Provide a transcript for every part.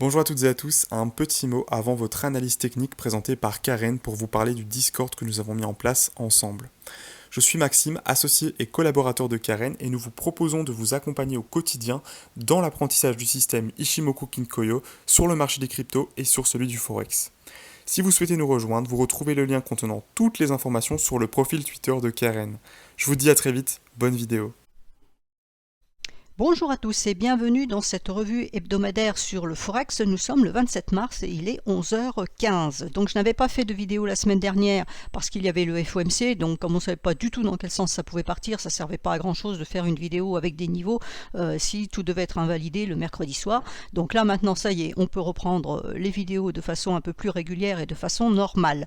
Bonjour à toutes et à tous, un petit mot avant votre analyse technique présentée par Karen pour vous parler du Discord que nous avons mis en place ensemble. Je suis Maxime, associé et collaborateur de Karen et nous vous proposons de vous accompagner au quotidien dans l'apprentissage du système Ishimoku Kinkoyo sur le marché des cryptos et sur celui du Forex. Si vous souhaitez nous rejoindre, vous retrouvez le lien contenant toutes les informations sur le profil Twitter de Karen. Je vous dis à très vite, bonne vidéo. Bonjour à tous et bienvenue dans cette revue hebdomadaire sur le Forex. Nous sommes le 27 mars et il est 11h15. Donc je n'avais pas fait de vidéo la semaine dernière parce qu'il y avait le FOMC. Donc comme on ne savait pas du tout dans quel sens ça pouvait partir, ça ne servait pas à grand chose de faire une vidéo avec des niveaux si tout devait être invalidé le mercredi soir. Donc là maintenant ça y est, on peut reprendre les vidéos de façon un peu plus régulière et de façon normale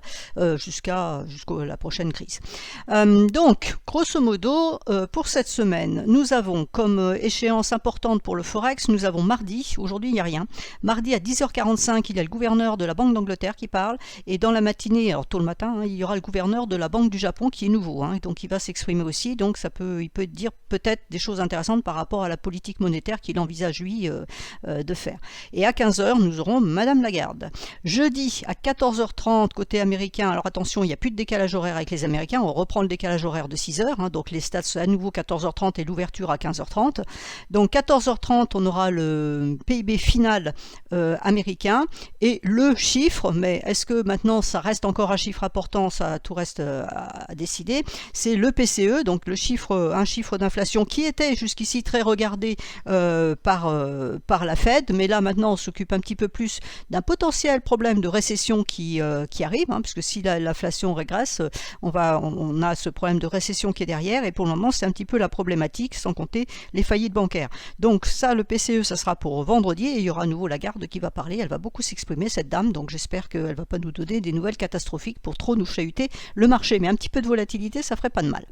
jusqu'à la prochaine crise. Donc grosso modo pour cette semaine, nous avons comme échéance importante pour le Forex, nous avons mardi, aujourd'hui il n'y a rien, mardi à 10h45 il y a le gouverneur de la Banque d'Angleterre qui parle, et dans la matinée, alors tôt le matin, il y aura le gouverneur de la Banque du Japon qui est nouveau, donc il va s'exprimer aussi, donc il peut dire peut-être des choses intéressantes par rapport à la politique monétaire qu'il envisage lui de faire. Et à 15h nous aurons Madame Lagarde. Jeudi à 14h30 côté américain, alors attention il n'y a plus de décalage horaire avec les Américains, on reprend le décalage horaire de 6h, donc les stats à nouveau 14h30 et l'ouverture à 15h30. Donc 14h30, on aura le PIB final américain et le chiffre, mais est-ce que maintenant ça reste encore un chiffre important, ça tout reste à décider, c'est le PCE, donc un chiffre d'inflation qui était jusqu'ici très regardé par la Fed, mais là maintenant on s'occupe un petit peu plus d'un potentiel problème de récession qui arrive, puisque si l'inflation régresse, on a ce problème de récession qui est derrière, et pour le moment c'est un petit peu la problématique, sans compter les faillites bancaires. Donc ça, le PCE, ça sera pour vendredi, et il y aura à nouveau Lagarde qui va parler, elle va beaucoup s'exprimer, cette dame, donc j'espère qu'elle ne va pas nous donner des nouvelles catastrophiques pour trop nous chahuter le marché, mais un petit peu de volatilité, ça ferait pas de mal.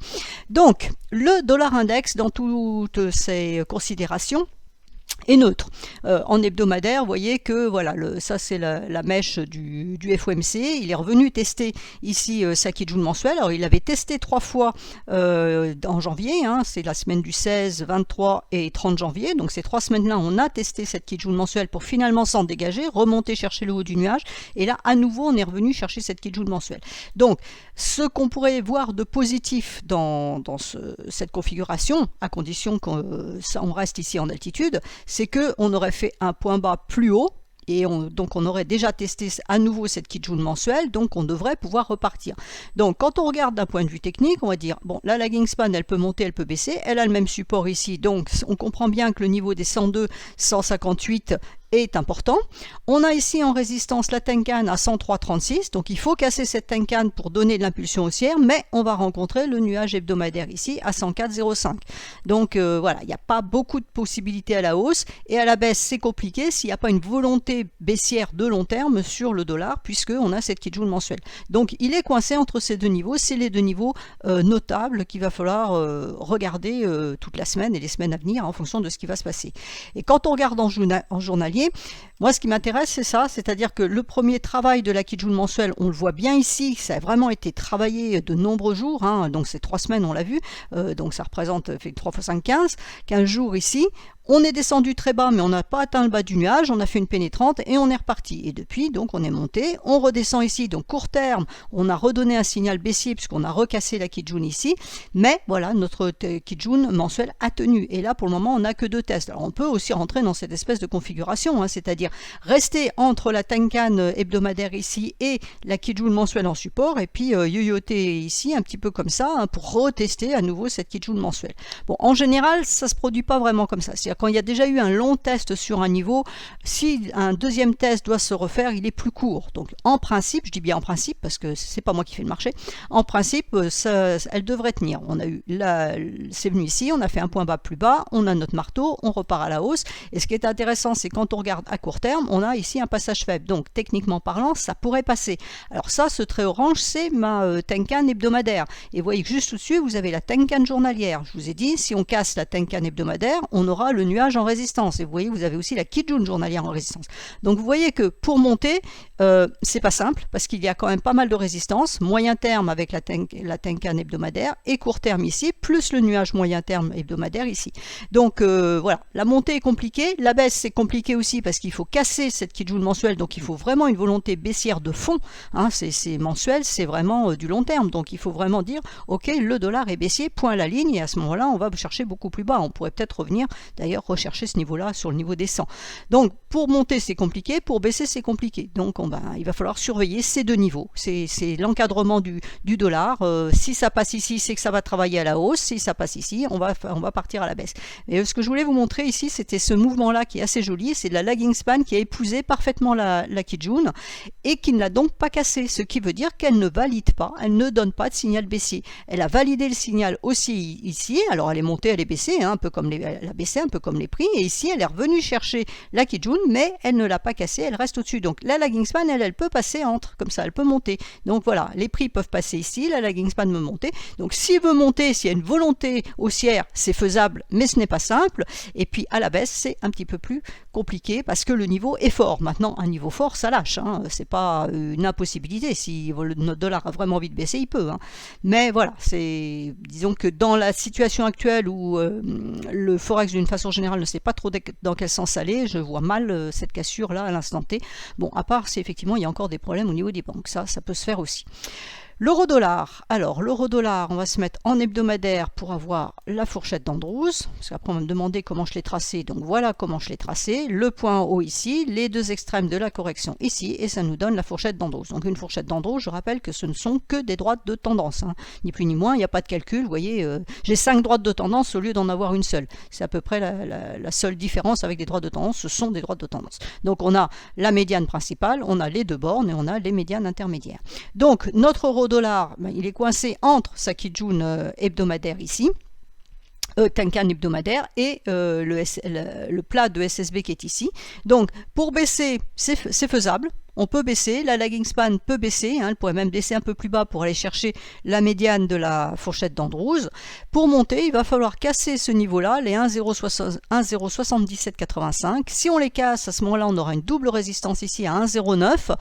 Donc, le dollar index, dans toutes ces considérations, est neutre. En hebdomadaire, vous voyez que voilà, ça c'est la mèche du FOMC. Il est revenu tester ici sa Kijun mensuelle. Alors il avait testé 3 fois en janvier, c'est la semaine du 16, 23 et 30 janvier. Donc ces 3 semaines-là, on a testé cette Kijun mensuelle pour finalement s'en dégager, remonter chercher le haut du nuage. Et là, à nouveau, on est revenu chercher cette Kijun mensuelle. Donc, ce qu'on pourrait voir de positif dans cette configuration, à condition qu'on reste ici en altitude, c'est qu'on aurait fait un point bas plus haut, et donc on aurait déjà testé à nouveau cette Kijun mensuelle, donc on devrait pouvoir repartir. Donc quand on regarde d'un point de vue technique, on va dire, bon, la lagging span, elle peut monter, elle peut baisser, elle a le même support ici, donc on comprend bien que le niveau des 102, 158 est important. On a ici en résistance la Tenkan à 103,36, donc il faut casser cette Tenkan pour donner de l'impulsion haussière, mais on va rencontrer le nuage hebdomadaire ici à 104,05. Donc voilà, il n'y a pas beaucoup de possibilités à la hausse, et à la baisse c'est compliqué s'il n'y a pas une volonté baissière de long terme sur le dollar, puisqu'on a cette Kijun mensuelle. Donc il est coincé entre ces deux niveaux, c'est les deux niveaux notables qu'il va falloir regarder toute la semaine et les semaines à venir en fonction de ce qui va se passer. Et quand on regarde en journalier, moi ce qui m'intéresse c'est ça, c'est-à-dire que le premier travail de la Kijun mensuelle, on le voit bien ici, ça a vraiment été travaillé de nombreux jours, donc ces 3 semaines on l'a vu, donc ça représente 3 x 5, 15 jours ici. On est descendu très bas, mais on n'a pas atteint le bas du nuage, on a fait une pénétrante et on est reparti. Et depuis, donc, on est monté, on redescend ici, donc court terme, on a redonné un signal baissier puisqu'on a recassé la Kijun ici, mais voilà, notre Kijun mensuel a tenu. Et là, pour le moment, on n'a que 2 tests. Alors, on peut aussi rentrer dans cette espèce de configuration, c'est-à-dire rester entre la Tenkan hebdomadaire ici et la Kijun mensuelle en support, et puis yoyoter ici, un petit peu comme ça, pour retester à nouveau cette Kijun mensuelle. Bon, en général, ça ne se produit pas vraiment comme ça. C'est-à-dire quand il y a déjà eu un long test sur un niveau, si un deuxième test doit se refaire, il est plus court. Donc en principe, je dis bien en principe parce que c'est pas moi qui fais le marché, en principe, elle devrait tenir. On a eu là, c'est venu ici, on a fait un point bas plus bas, on a notre marteau, on repart à la hausse. Et ce qui est intéressant, c'est quand on regarde à court terme, on a ici un passage faible. Donc techniquement parlant, ça pourrait passer. Alors ça, ce trait orange, c'est ma Tenkan hebdomadaire. Et vous voyez que juste au-dessus, vous avez la Tenkan journalière. Je vous ai dit, si on casse la Tenkan hebdomadaire, on aura le nuage en résistance. Et vous voyez, vous avez aussi la Kijun journalière en résistance. Donc vous voyez que pour monter, c'est pas simple parce qu'il y a quand même pas mal de résistance. Moyen terme avec la Tenkan hebdomadaire et court terme ici, plus le nuage moyen terme hebdomadaire ici. Donc voilà, la montée est compliquée. La baisse, c'est compliqué aussi parce qu'il faut casser cette Kijun mensuelle. Donc il faut vraiment une volonté baissière de fond. Hein, c'est mensuel, c'est vraiment du long terme. Donc il faut vraiment dire, ok, le dollar est baissier, point à la ligne. Et à ce moment-là, on va chercher beaucoup plus bas. On pourrait peut-être revenir, d'ailleurs, rechercher ce niveau-là sur le niveau des 100. Donc pour monter, c'est compliqué. Pour baisser, c'est compliqué. Donc il va falloir surveiller ces deux niveaux. C'est l'encadrement du dollar. Si ça passe ici, c'est que ça va travailler à la hausse. Si ça passe ici, on va partir à la baisse. Et ce que je voulais vous montrer ici, c'était ce mouvement-là qui est assez joli. C'est de la lagging span qui a épousé parfaitement la Kijun et qui ne l'a donc pas cassée. Ce qui veut dire qu'elle ne valide pas, elle ne donne pas de signal baissier. Elle a validé le signal aussi ici. Alors elle est montée, elle est baissée, hein, elle a baissé un peu comme les prix. Et ici, elle est revenue chercher la Kijun, mais elle ne l'a pas cassée, elle reste au-dessus. Donc la lagging span, elle peut passer entre, comme ça, elle peut monter. Donc voilà, les prix peuvent passer ici, la lagging span peut monter. Donc s'il veut monter, s'il y a une volonté haussière, c'est faisable, mais ce n'est pas simple. Et puis à la baisse, c'est un petit peu plus compliqué parce que le niveau est fort. Maintenant, un niveau fort, ça lâche. Hein. C'est pas une impossibilité. Si notre dollar a vraiment envie de baisser, il peut. Hein. Mais voilà, disons que dans la situation actuelle où le Forex d'une façon générale ne sait pas trop dans quel sens aller, je vois mal cette cassure là à l'instant T. Bon, à part si effectivement il y a encore des problèmes au niveau des banques, ça peut se faire aussi. L'euro-dollar. Alors, l'euro-dollar, on va se mettre en hebdomadaire pour avoir la fourchette d'Andrews. Parce qu'après, on va me demander comment je l'ai tracé. Donc, voilà comment je l'ai tracé. Le point haut ici, les deux extrêmes de la correction ici. Et ça nous donne la fourchette d'Andrews. Donc, une fourchette d'Andrews, je rappelle que ce ne sont que des droites de tendance. Hein. Ni plus ni moins, il n'y a pas de calcul. Vous voyez, j'ai 5 droites de tendance au lieu d'en avoir une seule. C'est à peu près la seule différence avec des droites de tendance. Ce sont des droites de tendance. Donc, on a la médiane principale, on a les deux bornes et on a les médianes intermédiaires. Donc, notre euro-dollar, il est coincé entre sa Kijun hebdomadaire ici, Tenkan hebdomadaire et le plat de SSB qui est ici. Donc pour baisser, c'est faisable. On peut baisser, la lagging span peut baisser, hein, elle pourrait même baisser un peu plus bas pour aller chercher la médiane de la fourchette d'Andrews. Pour monter, il va falloir casser ce niveau-là, les 1,07785. Si on les casse, à ce moment-là, on aura une double résistance ici à 1,09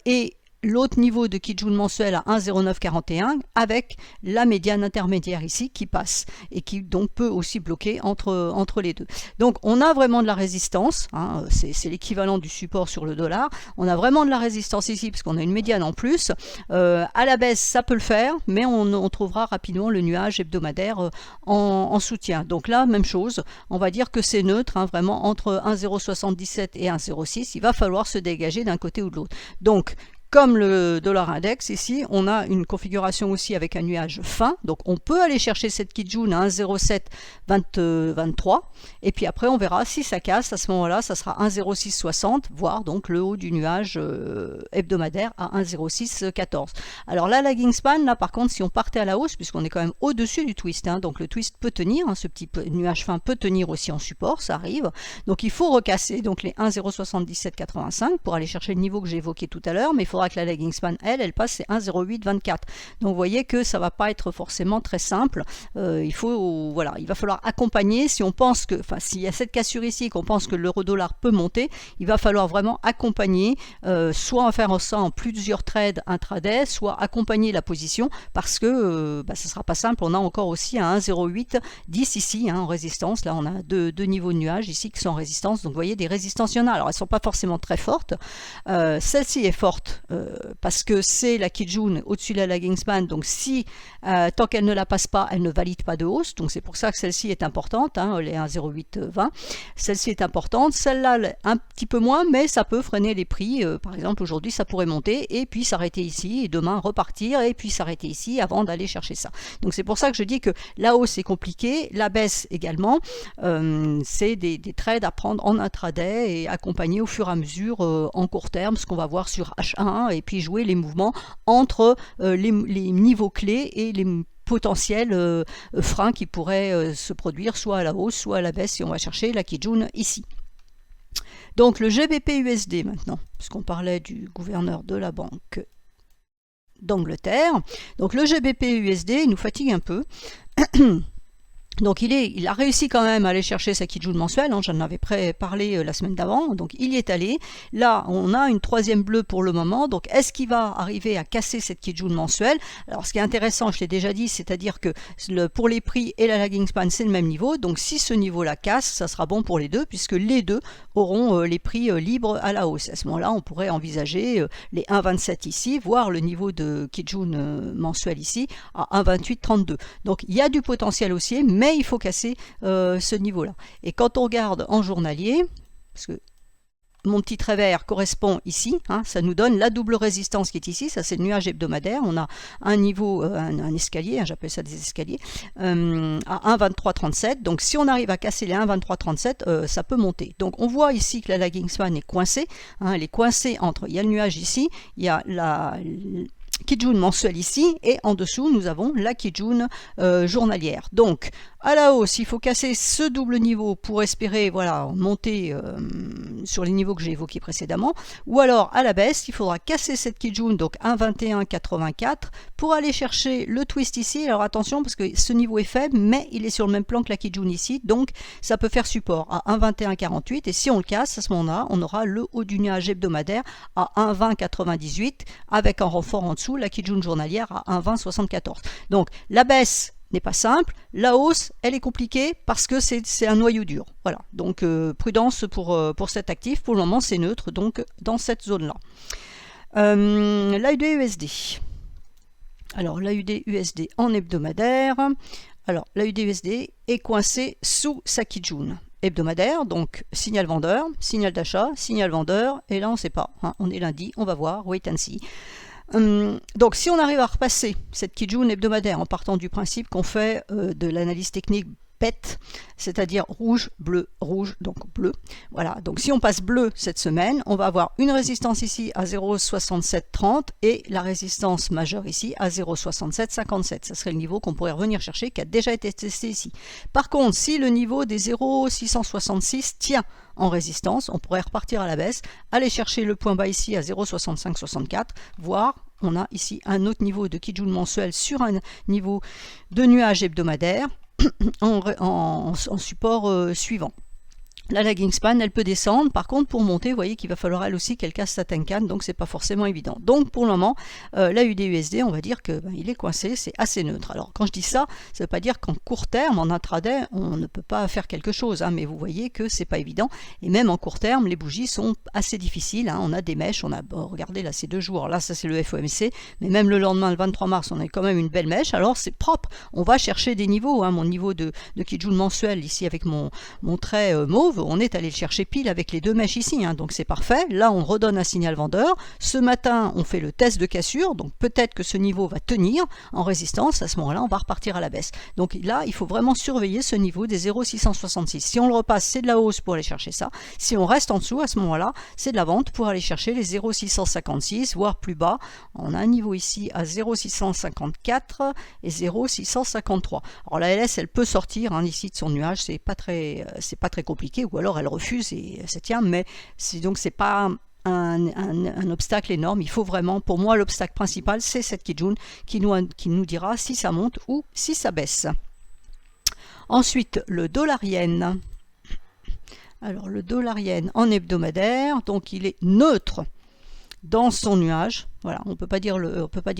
et l'autre niveau de Kijun mensuel à 1,0941 avec la médiane intermédiaire ici qui passe et qui donc peut aussi bloquer entre les deux. Donc on a vraiment de la résistance, hein, c'est l'équivalent du support sur le dollar. On a vraiment de la résistance ici parce qu'on a une médiane en plus. À la baisse, ça peut le faire, mais on trouvera rapidement le nuage hebdomadaire en soutien. Donc là, même chose, on va dire que c'est neutre, hein, vraiment entre 1,077 et 1,06. Il va falloir se dégager d'un côté ou de l'autre. Donc comme le dollar index, ici, on a une configuration aussi avec un nuage fin. Donc, on peut aller chercher cette Kijun à 1,0723. Et puis après, on verra si ça casse. À ce moment-là, ça sera 1,0660, voire donc le haut du nuage hebdomadaire à 1,0614. Alors, la lagging span, là, par contre, si on partait à la hausse, puisqu'on est quand même au-dessus du twist, hein, donc le twist peut tenir, hein, ce petit nuage fin peut tenir aussi en support, ça arrive. Donc, il faut recasser donc les 1,07785 pour aller chercher le niveau que j'ai évoqué tout à l'heure, mais il faudra que la lagging span, elle passe, c'est 1,0824. Donc vous voyez que ça va pas être forcément très simple. Il va falloir accompagner. Si on pense que, s'il y a cette cassure ici, qu'on pense que l'euro-dollar peut monter, il va falloir vraiment accompagner, soit en faire ça en plusieurs trades intraday, soit accompagner la position, parce que ce sera pas simple. On a encore aussi un 1,0810 ici, hein, en résistance. Là, on a deux niveaux de nuages ici qui sont en résistance. Donc vous voyez, des résistances, il y en a. Alors elles sont pas forcément très fortes. Celle-ci est forte parce que c'est la Kijun au-dessus de la lagging span, donc si tant qu'elle ne la passe pas, elle ne valide pas de hausse, donc c'est pour ça que celle-ci est importante, hein, elle est 1,0820, celle-ci est importante, celle-là un petit peu moins, mais ça peut freiner les prix, par exemple aujourd'hui ça pourrait monter et puis s'arrêter ici, et demain repartir et puis s'arrêter ici avant d'aller chercher ça. Donc c'est pour ça que je dis que la hausse est compliquée, la baisse également, c'est des trades à prendre en intraday et accompagner au fur et à mesure en court terme, ce qu'on va voir sur H1 et puis jouer les mouvements entre les niveaux clés et les potentiels freins qui pourraient se produire soit à la hausse soit à la baisse si on va chercher la Kijun ici. Donc le GBP-USD maintenant, puisqu'on parlait du gouverneur de la Banque d'Angleterre. Donc le GBP-USD nous fatigue un peu. Donc il a réussi quand même à aller chercher sa Kijun mensuelle, hein, j'en avais parlé la semaine d'avant, donc il y est allé. Là, on a une troisième bleue pour le moment, donc est-ce qu'il va arriver à casser cette Kijun mensuelle? Alors ce qui est intéressant, je l'ai déjà dit, c'est-à-dire que pour les prix et la lagging span, c'est le même niveau, donc si ce niveau-là casse, ça sera bon pour les deux, puisque les deux auront les prix libres à la hausse. À ce moment-là, on pourrait envisager les 1,27 ici, voire le niveau de Kijun mensuel ici à 1,2832. Donc il y a du potentiel haussier, mais il faut casser ce niveau-là. Et quand on regarde en journalier, parce que mon petit trait vert correspond ici, hein, ça nous donne la double résistance qui est ici, ça c'est le nuage hebdomadaire, on a un niveau, un escalier, hein, j'appelle ça des escaliers, à 1,2337, donc si on arrive à casser les 1,2337, ça peut monter. Donc on voit ici que la lagging span est coincée, hein, elle est coincée entre, il y a le nuage ici, il y a la Kijun mensuelle ici, et en dessous nous avons la Kijun journalière. Donc à la hausse, il faut casser ce double niveau pour espérer voilà, monter sur les niveaux que j'ai évoqués précédemment, ou alors à la baisse, il faudra casser cette Kijun, donc 1,2184, pour aller chercher le twist ici. Alors attention, parce que ce niveau est faible, mais il est sur le même plan que la Kijun ici, donc ça peut faire support à 1,2148, et si on le casse, à ce moment-là, on aura le haut du nuage hebdomadaire à 1,2098, avec en renfort en dessous la Kijun journalière à 1,2074. Donc la baisse n'est pas simple, la hausse elle est compliquée parce que c'est un noyau dur. Voilà, donc prudence pour cet actif, pour le moment c'est neutre donc dans cette zone là. L'AUD-USD. Alors l'AUD-USD en hebdomadaire, alors l'AUD-USD est coincé sous sa Kijun hebdomadaire, donc signal vendeur, signal d'achat, signal vendeur, et là on ne sait pas, hein, on est lundi, on va voir, wait and see. Donc si on arrive à repasser cette Kijun hebdomadaire en partant du principe qu'on fait de l'analyse technique PET, c'est-à-dire rouge, donc bleu. Voilà, donc si on passe bleu cette semaine, on va avoir une résistance ici à 0,6730 et la résistance majeure ici à 0,6757. Ça serait le niveau qu'on pourrait revenir chercher, qui a déjà été testé ici. Par contre, si le niveau des 0,666 tient en résistance, on pourrait repartir à la baisse, aller chercher le point bas ici à 0,6564, voire on a ici un autre niveau de Kijun mensuel sur un niveau de nuage hebdomadaire en support suivant. La lagging span, elle peut descendre. Par contre, pour monter, vous voyez qu'il va falloir elle aussi qu'elle casse sa Tenkan, donc c'est pas forcément évident. Donc pour le moment, l'AUD-USD, on va dire que il est coincé, c'est assez neutre. Alors quand je dis ça, ça veut pas dire qu'en court terme, en intraday, on ne peut pas faire quelque chose, hein, mais vous voyez que c'est pas évident. Et même en court terme, les bougies sont assez difficiles. Hein. On a des mèches, on a, regardez là, c'est 2 jours. Là, ça c'est le FOMC, mais même le lendemain, le 23 mars, on a quand même une belle mèche. Alors c'est propre. On va chercher des niveaux. Hein. Mon niveau de Kijun mensuel ici avec mon trait mauve. On est allé le chercher pile avec les 2 mèches ici, hein, donc c'est parfait. Là, on redonne un signal vendeur. Ce matin, on fait le test de cassure, donc peut-être que ce niveau va tenir en résistance. À ce moment-là, on va repartir à la baisse. Donc là, il faut vraiment surveiller ce niveau des 0,666. Si on le repasse, c'est de la hausse pour aller chercher ça. Si on reste en dessous, à ce moment-là, c'est de la vente pour aller chercher les 0,656, voire plus bas. On a un niveau ici à 0,654 et 0,653. Alors la LS, elle peut sortir hein, ici de son nuage, c'est pas très compliqué, ou alors elle refuse et ça tient, mais donc c'est pas un obstacle énorme. Il faut vraiment, pour moi, l'obstacle principal, c'est cette Kijun qui nous dira si ça monte ou si ça baisse. Ensuite, le dollar-yen. Alors le dollar-yen en hebdomadaire, donc il est neutre dans son nuage. Voilà, on peut pas dire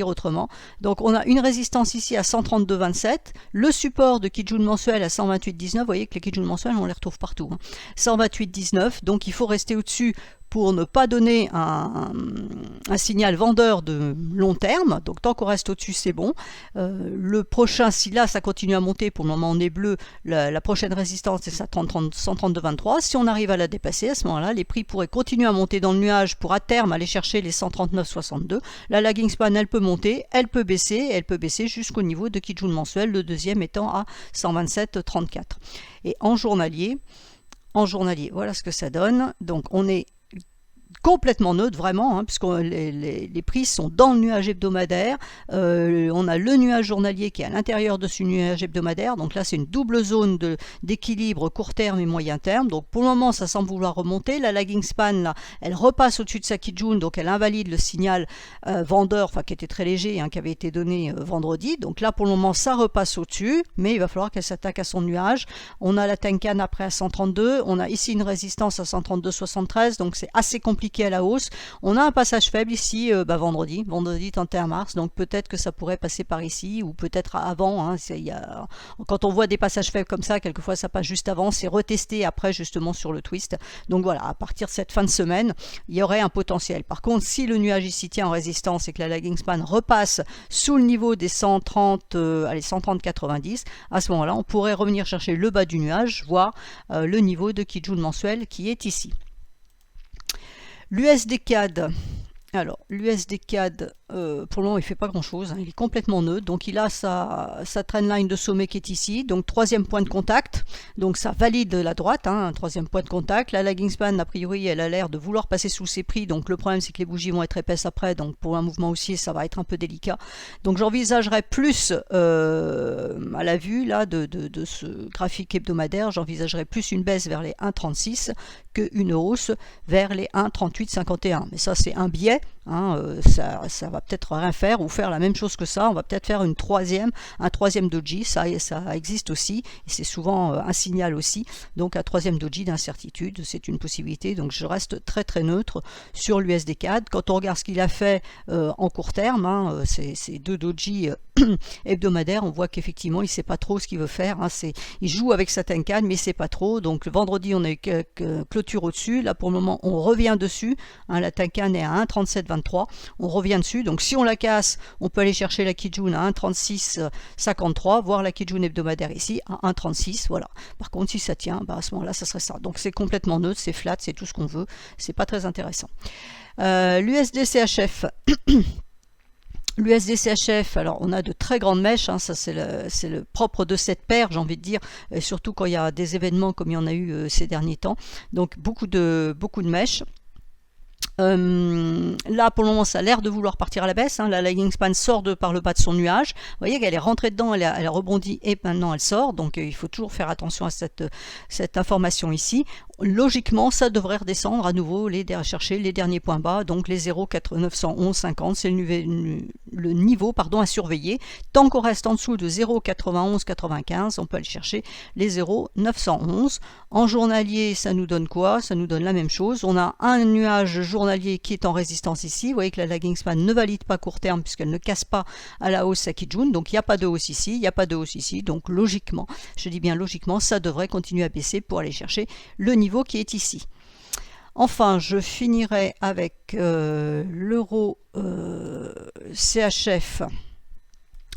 autrement. Donc on a une résistance ici à 132,27, le support de Kijun mensuel à 128,19. Vous voyez que les Kijun mensuels, on les retrouve partout. Hein. 128,19, donc il faut rester au-dessus pour ne pas donner un signal vendeur de long terme. Donc tant qu'on reste au-dessus, c'est bon. Le prochain, si là ça continue à monter, pour le moment on est bleu, la prochaine résistance c'est 132,23. Si on arrive à la dépasser, à ce moment-là, les prix pourraient continuer à monter dans le nuage pour à terme aller chercher les 139,62. La lagging span, elle peut monter, elle peut baisser jusqu'au niveau de Kijun mensuel, le deuxième étant à 127,34. Et en journalier, voilà ce que ça donne. Donc on est complètement neutre vraiment, hein, puisque les prix sont dans le nuage hebdomadaire. On a le nuage journalier qui est à l'intérieur de ce nuage hebdomadaire, donc là c'est une double zone d'équilibre court terme et moyen terme. Donc pour le moment ça semble vouloir remonter. La lagging span là, elle repasse au-dessus de sa Kijun, donc elle invalide le signal vendeur, enfin qui était très léger, hein, qui avait été donné vendredi. Donc là pour le moment ça repasse au-dessus, mais il va falloir qu'elle s'attaque à son nuage. On a la Tenkan après à 132, on a ici une résistance à 132,73, donc c'est assez compliqué à la hausse. On a un passage faible ici vendredi 31 mars, donc peut-être que ça pourrait passer par ici, ou peut-être avant, hein, quand on voit des passages faibles comme ça, quelquefois ça passe juste avant, c'est retesté après justement sur le twist. Donc voilà, à partir de cette fin de semaine, il y aurait un potentiel. Par contre, si le nuage ici tient en résistance et que la lagging span repasse sous le niveau des 130,90, à ce moment-là, on pourrait revenir chercher le bas du nuage, voire le niveau de Kijun mensuel qui est ici. L'USD CAD. Alors, l'USD CAD, pour le moment, il ne fait pas grand-chose, hein, il est complètement neutre. Donc, il a sa trendline de sommet qui est ici. Donc, troisième point de contact. Donc, ça valide la droite, hein, un troisième point de contact. La lagging span, a priori, elle a l'air de vouloir passer sous ses prix. Donc, le problème, c'est que les bougies vont être épaisses après. Donc, pour un mouvement haussier, ça va être un peu délicat. Donc, j'envisagerais plus, à la vue là, de ce graphique hebdomadaire, j'envisagerais plus une baisse vers les 1,36 qu'une hausse vers les 1,3851. Mais ça, c'est un biais. Hein, ça va peut-être rien faire ou faire la même chose que ça. On va peut-être faire un troisième doji, ça existe aussi et c'est souvent un signal aussi. Donc un troisième doji d'incertitude, c'est une possibilité. Donc je reste très très neutre sur l'USD CAD. Quand on regarde ce qu'il a fait en court terme, hein, ces deux doji hebdomadaires, on voit qu'effectivement il ne sait pas trop ce qu'il veut faire. Hein, il joue avec sa Tenkan mais il ne sait pas trop. Donc le vendredi on a eu clôture au-dessus. Là pour le moment on revient dessus. Hein, la Tenkan est à 1,3723. On revient dessus. Donc si on la casse, on peut aller chercher la Kijun à 1,3653, voir la Kijun hebdomadaire ici à 1,36. Voilà. Par contre, si ça tient, à ce moment-là, ça serait ça. Donc c'est complètement neutre, c'est flat, c'est tout ce qu'on veut. C'est pas très intéressant. L'USD CHF. L'USD CHF, alors on a de très grandes mèches, hein, ça c'est le propre de cette paire, j'ai envie de dire, surtout quand il y a des événements comme il y en a eu ces derniers temps. Donc beaucoup de mèches. Là pour le moment ça a l'air de vouloir partir à la baisse, hein. La lagging span sort par le bas de son nuage, vous voyez qu'elle est rentrée dedans, elle a rebondi et maintenant elle sort, donc il faut toujours faire attention à cette information ici. Logiquement ça devrait redescendre à nouveau, chercher les derniers points bas, donc les 0,91150, c'est le niveau à surveiller. Tant qu'on reste en dessous de 0,9195, on peut aller chercher les 0,911. En journalier ça nous donne quoi? Ça nous donne la même chose, on a un nuage journalier qui est en résistance ici. Vous voyez que la lagging span ne valide pas court terme puisqu'elle ne casse pas à la hausse sa Kijun, donc il n'y a pas de hausse ici, il n'y a pas de hausse ici, donc logiquement, je dis bien logiquement, ça devrait continuer à baisser pour aller chercher le niveau qui est ici. Enfin, je finirai avec l'euro CHF.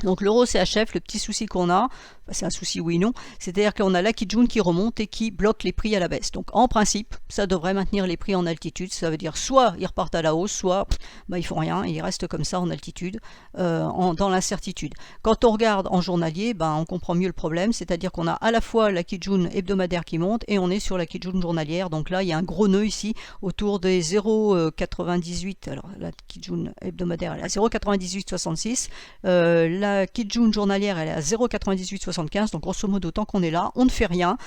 Donc l'euro CHF, le petit souci qu'on a, c'est un souci oui non, c'est-à-dire qu'on a la Kijun qui remonte et qui bloque les prix à la baisse. Donc en principe, ça devrait maintenir les prix en altitude, ça veut dire soit ils repartent à la hausse, soit ils font rien, ils restent comme ça en altitude, dans l'incertitude. Quand on regarde en journalier, on comprend mieux le problème, c'est-à-dire qu'on a à la fois la Kijun hebdomadaire qui monte et on est sur la Kijun journalière, donc là il y a un gros nœud ici autour des 0,98, alors la Kijun hebdomadaire elle est à 0,9866, la Kijun journalière elle est à 0,9875, donc grosso modo tant qu'on est là, on ne fait rien.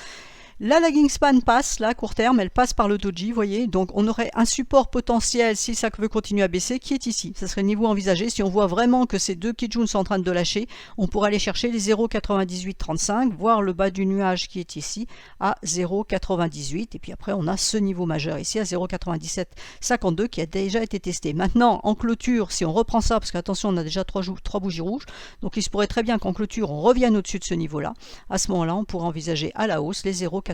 La lagging span passe, là, à court terme, elle passe par le doji, vous voyez, donc on aurait un support potentiel si ça veut continuer à baisser, qui est ici. Ça serait le niveau envisagé. Si on voit vraiment que ces deux Kijun sont en train de lâcher, on pourrait aller chercher les 0,9835, voir le bas du nuage qui est ici à 0,98, et puis après on a ce niveau majeur ici à 0,9752 qui a déjà été testé. Maintenant, en clôture, si on reprend ça, parce qu'attention, on a déjà trois bougies rouges, donc il se pourrait très bien qu'en clôture, on revienne au-dessus de ce niveau-là. À ce moment-là, on pourrait envisager à la hausse les 0,9921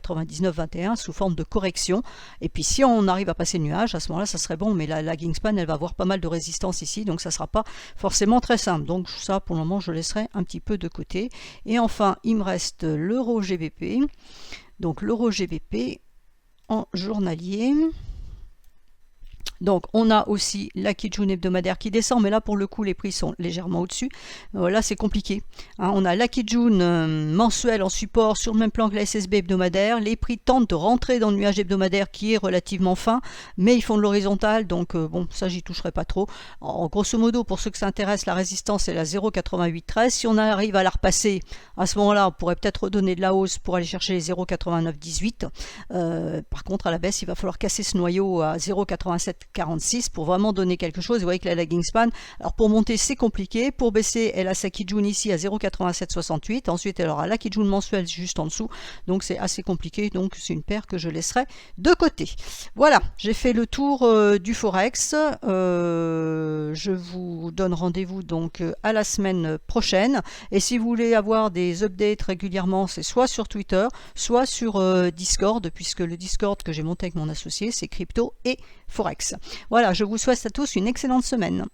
sous forme de correction. Et puis si on arrive à passer le nuage, à ce moment-là, ça serait bon, mais la lagging span, elle va avoir pas mal de résistance ici, donc ça ne sera pas forcément très simple. Donc ça, pour le moment, je laisserai un petit peu de côté. Et enfin, il me reste l'euro GBP. Donc l'euro GBP en journalier. Donc on a aussi la Kijun hebdomadaire qui descend, mais là pour le coup les prix sont légèrement au-dessus. Là c'est compliqué. On a la Kijun mensuelle en support sur le même plan que la SSB hebdomadaire. Les prix tentent de rentrer dans le nuage hebdomadaire qui est relativement fin, mais ils font de l'horizontale, donc bon, ça j'y toucherai pas trop. En grosso modo, pour ceux que ça intéresse, la résistance est la 0,8813. Si on arrive à la repasser, à ce moment-là on pourrait peut-être redonner de la hausse pour aller chercher les 0,8918. Par contre à la baisse il va falloir casser ce noyau à 0,8746 pour vraiment donner quelque chose. Vous voyez que la lagging span, alors pour monter c'est compliqué, pour baisser elle a sa Kijun ici à 0,8768, ensuite elle aura la Kijun mensuelle juste en dessous, donc c'est assez compliqué, donc c'est une paire que je laisserai de côté. Voilà, j'ai fait le tour du Forex. Je vous donne rendez-vous donc à la semaine prochaine, et si vous voulez avoir des updates régulièrement, c'est soit sur Twitter, soit sur Discord, puisque le Discord que j'ai monté avec mon associé, c'est Crypto et Forex. Voilà, je vous souhaite à tous une excellente semaine.